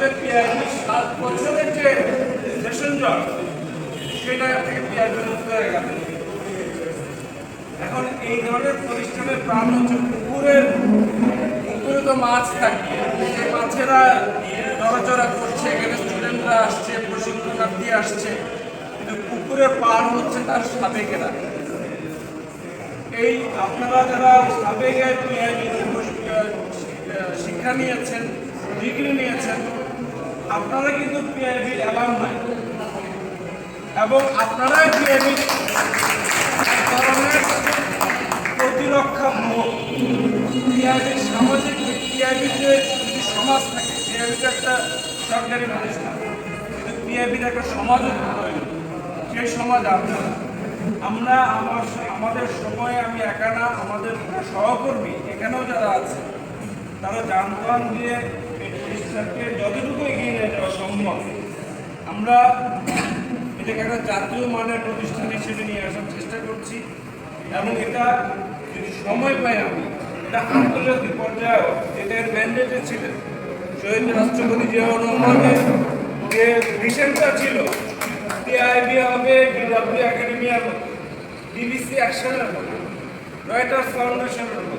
আসলে পিআইবি 7 বছরের যে সেশন জট সেটা থেকে পিআইবি মুক্ত হয়ে গেল। এখন এই ধরনের প্রতিষ্ঠানের প্রাণ হচ্ছে পুকুরে তো মাছ থাকে, সেই মাছেরা নড়াচড়া করছে, এখানে স্টুডেন্টরা আসছে, প্রশিক্ষণার্থী আসছে, কিন্তু পুকুরে পার হচ্ছে তার সাবেকেরা। এই আপনারা যারা সাবেকে শিক্ষা নিয়েছেন, ডিগ্রি নিয়েছেন, আপনারা কিন্তু পিআইবি অ্যালাম নাই, এবং আপনারাই পিআইবি ধরনের প্রতিরক্ষা ভোগ। পিআইবির সামাজিক পিআইবির যে সমাজ থাকে, পিআইবিটা একটা সরকারি প্রতিষ্ঠান, কিন্তু পিআইবির একটা সমাজও প্রয়োজন। সেই সমাজ আমরা আমাদের সময়ে আমি একা না, আমাদের সহকর্মী এখানেও যারা আছে তারা যানবাহন দিয়ে এই প্রতিষ্ঠানকে যতটুকু এগিয়ে নিয়ে যাওয়া সম্ভব আমরা এটাকে একটা জাতীয় মানের প্রতিষ্ঠান হিসেবে নিয়ে আসার চেষ্টা করছি। এবং এটা যদি সময় পাই আমি, এটা আন্তর্জাতিক পর্যায়ে, এটা এর ম্যান্ডেটে ছিলেন শহীদ রাষ্ট্রপতি জিয়াউর রহমানের যে ভিশনটা ছিল, পিআইবি হবে ডিডব্লিউ একাডেমি হবে, ডিবিসি অ্যাকশনের হবে, রয়টার্স ফাউন্ডেশনের হবে,